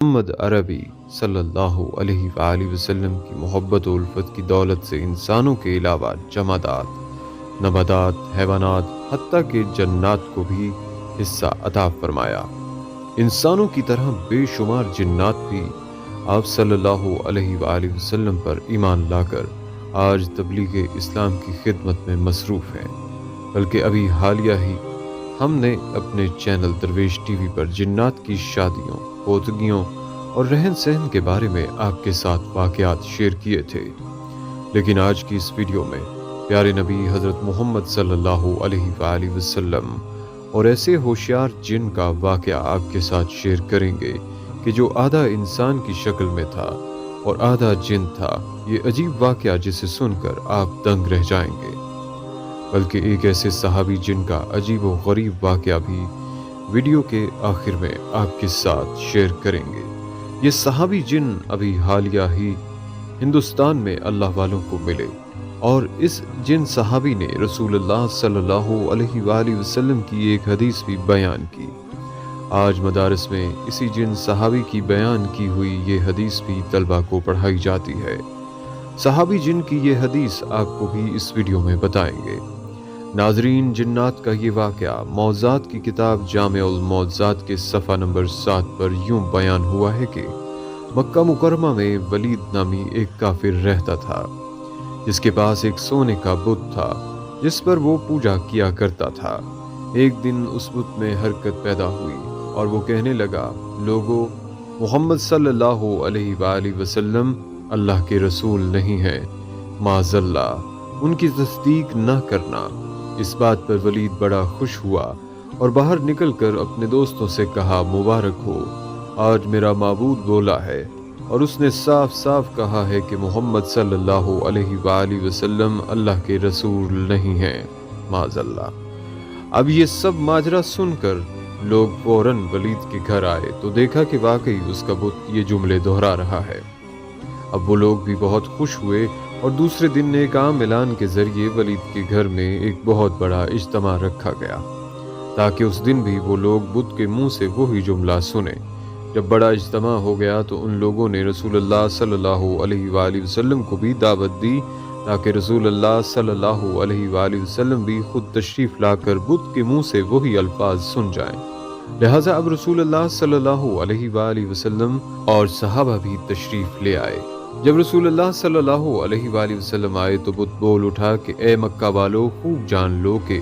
محمد عربی صلی اللہ علیہ وآلہ وسلم کی محبت و الفت کی دولت سے انسانوں کے علاوہ جمادات، نباتات، حیوانات، حتیٰ کہ جنات کو بھی حصہ عطا فرمایا۔ انسانوں کی طرح بے شمار جنات بھی آپ صلی اللہ علیہ وآلہ وسلم پر ایمان لا کر آج تبلیغ اسلام کی خدمت میں مصروف ہیں، بلکہ ابھی حالیہ ہی ہم نے اپنے چینل درویش ٹی وی پر جنات کی شادیوں، پودگیوں اور رہن سہن کے بارے میں آپ کے ساتھ واقعات شیئر کیے تھے، لیکن آج کی اس ویڈیو میں پیارے نبی حضرت محمد صلی اللہ علیہ وآلہ وسلم اور ایسے ہوشیار جن کا واقعہ آپ کے ساتھ شیئر کریں گے کہ جو آدھا انسان کی شکل میں تھا اور آدھا جن تھا۔ یہ عجیب واقعہ جسے سن کر آپ دنگ رہ جائیں گے، بلکہ ایک ایسے صحابی جن کا عجیب و غریب واقعہ بھی ویڈیو کے آخر میں آپ کے ساتھ شیئر کریں گے۔ یہ صحابی جن ابھی حالیہ ہی ہندوستان میں اللہ والوں کو ملے، اور اس جن صحابی نے رسول اللہ صلی اللہ علیہ وآلہ وسلم کی ایک حدیث بھی بیان کی۔ آج مدارس میں اسی جن صحابی کی بیان کی ہوئی یہ حدیث بھی طلبہ کو پڑھائی جاتی ہے۔ صحابی جن کی یہ حدیث آپ کو بھی اس ویڈیو میں بتائیں گے۔ ناظرین، جنات کا یہ واقعہ موضوعات کی کتاب جامع الموضوعات کے صفحہ نمبر 7 پر یوں بیان ہوا ہے کہ مکہ مکرمہ میں ولید نامی ایک کافر رہتا تھا، جس کے پاس ایک سونے کا بت تھا جس پر وہ پوجا کیا کرتا تھا۔ ایک دن اس بت میں حرکت پیدا ہوئی اور وہ کہنے لگا، لوگو، محمد صلی اللہ علیہ وآلہ وسلم اللہ کے رسول نہیں ہیں، معاذ اللہ، ان کی تصدیق نہ کرنا۔ اس بات پر ولید بڑا خوش ہوا اور باہر نکل کر اپنے دوستوں سے کہا، مبارک ہو، آج میرا معبود بولا ہے اور اس نے صاف صاف کہا ہے کہ محمد صلی اللہ علیہ وآلہ وسلم اللہ کے رسول نہیں ہیں، معاذ اللہ۔ اب یہ سب ماجرا سن کر لوگ فوراً ولید کے گھر آئے تو دیکھا کہ واقعی اس کا بت یہ جملے دہرا رہا ہے۔ اب وہ لوگ بھی بہت خوش ہوئے اور دوسرے دن ایک عام اعلان کے ذریعے ولید کے گھر میں ایک بہت بڑا اجتماع رکھا گیا تاکہ اس دن بھی وہ لوگ بت کے منہ سے وہی جملہ سنیں۔ جب بڑا اجتماع ہو گیا تو ان لوگوں نے رسول اللہ صلی اللہ علیہ وآلہ وسلم کو بھی دعوت دی تاکہ رسول اللہ صلی اللہ علیہ وآلہ وسلم بھی خود تشریف لا کر بت کے منہ سے وہی الفاظ سن جائیں۔ لہٰذا اب رسول اللہ صلی اللہ علیہ وآلہ وسلم اور صحابہ بھی تشریف لے آئے۔ جب رسول اللہ صلی اللہ علیہ وآلہ وسلم آئے تو بت بول اٹھا کہ اے مکہ والو، خوب جان لو کہ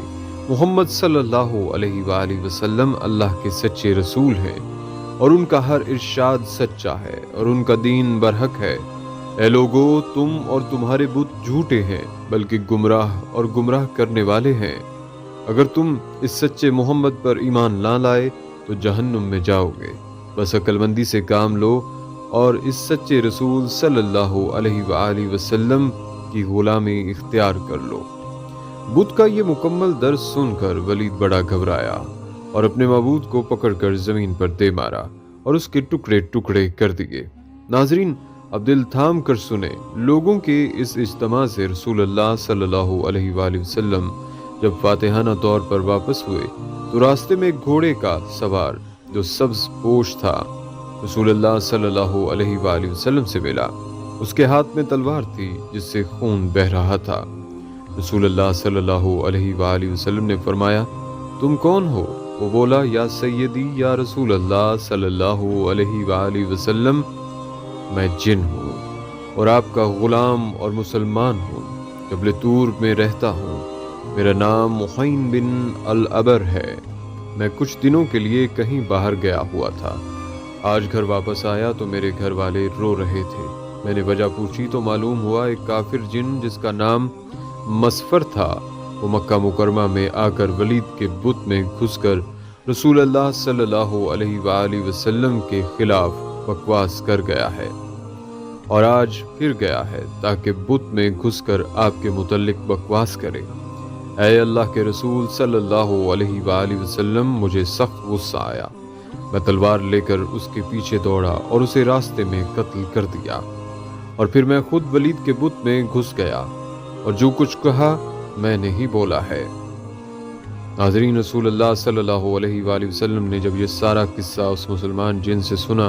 محمد صلی اللہ علیہ وآلہ وسلم اللہ کے سچے رسول ہیں اور ان کا ہر ارشاد سچا ہے اور ان کا دین برحق ہے۔ اے لوگو، تم اور تمہارے بت جھوٹے ہیں، بلکہ گمراہ اور گمراہ کرنے والے ہیں۔ اگر تم اس سچے محمد پر ایمان نہ لائے تو جہنم میں جاؤ گے۔ بس عقل مندی سے کام لو اور اس سچے رسول صلی اللہ علیہ وآلہ وسلم کی غلامی اختیار کر لو۔ بت کا یہ مکمل درس سن کر ولید بڑا گھبرایا اور اپنے معبود کو پکڑ کر زمین پر دے مارا اور اس کے ٹکڑے ٹکڑے کر دیے۔ ناظرین، اب دل تھام کر سنیں، لوگوں کے اس اجتماع سے رسول اللہ صلی اللہ علیہ وآلہ وسلم جب فاتحانہ طور پر واپس ہوئے تو راستے میں ایک گھوڑے کا سوار جو سبز پوش تھا رسول اللہ صلی اللہ علیہ وآلہ وسلم سے ملا۔ اس کے ہاتھ میں تلوار تھی جس سے خون بہہ رہا تھا۔ رسول اللہ صلی اللہ علیہ وآلہ وسلم نے فرمایا، تم کون ہو؟ وہ بولا، یا سیدی، یا رسول اللہ صلی اللہ علیہ وآلہ وسلم، میں جن ہوں اور آپ کا غلام اور مسلمان ہوں، جبل طور میں رہتا ہوں۔ میرا نام محین بن العبر ہے۔ میں کچھ دنوں کے لیے کہیں باہر گیا ہوا تھا۔ آج گھر واپس آیا تو میرے گھر والے رو رہے تھے۔ میں نے وجہ پوچھی تو معلوم ہوا ایک کافر جن جس کا نام مسفر تھا وہ مکہ مکرمہ میں آ کر ولید کے بت میں گھس کر رسول اللہ صلی اللہ علیہ وآلہ وسلم کے خلاف بکواس کر گیا ہے اور آج پھر گیا ہے تاکہ بت میں گھس کر آپ کے متعلق بکواس کرے۔ اے اللہ کے رسول صلی اللہ علیہ وآلہ وسلم، مجھے سخت غصہ آیا۔ میں تلوار لے کر اس کے پیچھے دوڑا اور اسے راستے میں قتل کر دیا، اور پھر میں خود ولید کے بت میں گھس گیا اور جو کچھ کہا میں نے ہی بولا ہے۔ ناظرین، رسول اللہ صلی اللہ علیہ وآلہ وسلم نے جب یہ سارا قصہ اس مسلمان جن سے سنا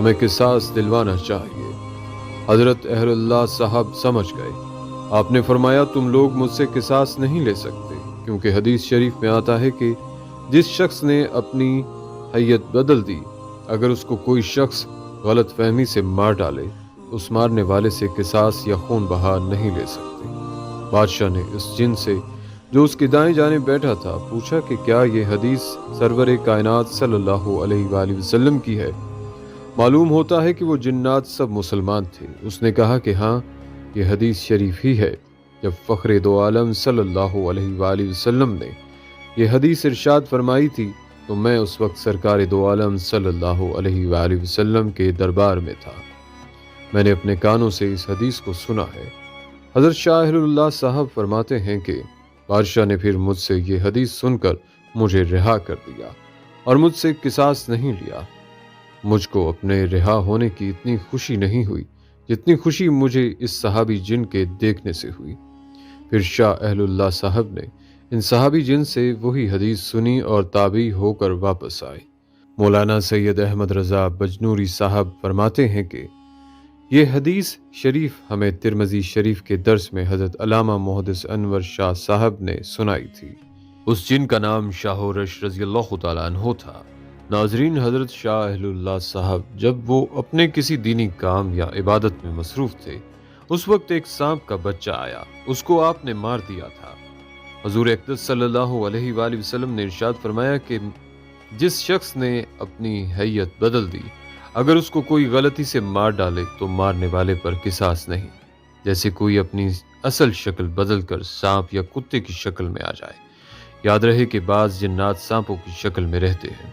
ہمیں قصاص دلوانا چاہیے۔ حضرت اہل اللہ صاحب سمجھ گئے۔ آپ نے فرمایا تم لوگ مجھ سے قصاص نہیں لے سکتے، کیونکہ حدیث شریف میں آتا ہے کہ جس شخص نے اپنی حیت بدل دی، اگر اس کو کوئی شخص غلط فہمی سے مار ڈالے، اس مارنے والے سے قصاص یا خون بہا نہیں لے سکتے۔ بادشاہ نے اس جن سے جو اس کی دائیں جانب بیٹھا تھا پوچھا کہ کیا یہ حدیث سرور کائنات صلی اللہ علیہ وآلہ وسلم کی ہے؟ معلوم ہوتا ہے کہ وہ جنات سب مسلمان تھے۔ اس نے کہا کہ ہاں، یہ حدیث شریف ہی ہے۔ جب فخر دو عالم صلی اللہ علیہ وآلہ وسلم نے یہ حدیث ارشاد فرمائی تھی تو میں اس وقت سرکار دو عالم صلی اللہ علیہ وآلہ وسلم کے دربار میں تھا۔ میں نے اپنے کانوں سے اس حدیث کو سنا ہے۔ حضرت شاہ اہل اللہ صاحب فرماتے ہیں کہ بادشاہ نے پھر مجھ سے یہ حدیث سن کر مجھے رہا کر دیا اور مجھ سے قصاص نہیں لیا۔ مجھ کو اپنے رہا ہونے کی اتنی خوشی نہیں ہوئی جتنی خوشی مجھے اس صحابی جن کے دیکھنے سے ہوئی۔ پھر شاہ اہل اللہ صاحب نے ان صحابی جن سے وہی حدیث سنی اور تابعی ہو کر واپس آئے۔ مولانا سید احمد رضا بجنوری صاحب فرماتے ہیں کہ یہ حدیث شریف ہمیں ترمذی شریف کے درس میں حضرت علامہ محدث انور شاہ صاحب نے سنائی تھی۔ اس جن کا نام شاہ رش رضی اللہ تعالیٰ عنہ تھا۔ ناظرین، حضرت شاہ اہل اللہ صاحب جب وہ اپنے کسی دینی کام یا عبادت میں مصروف تھے، اس وقت ایک سانپ کا بچہ آیا، اس کو آپ نے مار دیا تھا۔ حضور اقدس صلی اللہ علیہ وآلہ وسلم نے ارشاد فرمایا کہ جس شخص نے اپنی حیت بدل دی، اگر اس کو کوئی غلطی سے مار ڈالے تو مارنے والے پر قصاص نہیں، جیسے کوئی اپنی اصل شکل بدل کر سانپ یا کتے کی شکل میں آ جائے۔ یاد رہے کہ بعض جنات سانپوں کی شکل میں رہتے ہیں،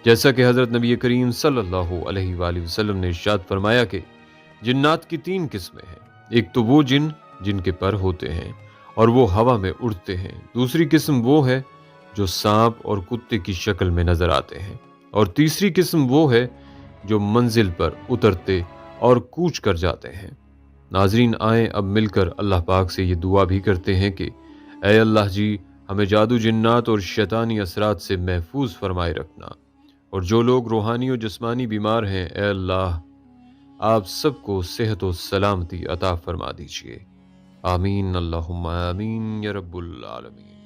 جیسا کہ حضرت نبی کریم صلی اللہ علیہ وآلہ وسلم نے ارشاد فرمایا کہ جنات کی 3 قسمیں ہیں۔ ایک تو وہ جن کے پر ہوتے ہیں اور وہ ہوا میں اڑتے ہیں، دوسری قسم وہ ہے جو سانپ اور کتے کی شکل میں نظر آتے ہیں، اور تیسری قسم وہ ہے جو منزل پر اترتے اور کوچ کر جاتے ہیں۔ ناظرین، آئیں اب مل کر اللہ پاک سے یہ دعا بھی کرتے ہیں کہ اے اللہ جی، ہمیں جادو جنات اور شیطانی اثرات سے محفوظ فرمائے رکھنا، اور جو لوگ روحانی و جسمانی بیمار ہیں، اے اللہ آپ سب کو صحت و سلامتی عطا فرما دیجیے۔ آمین، اللہم آمین یا رب العالمین۔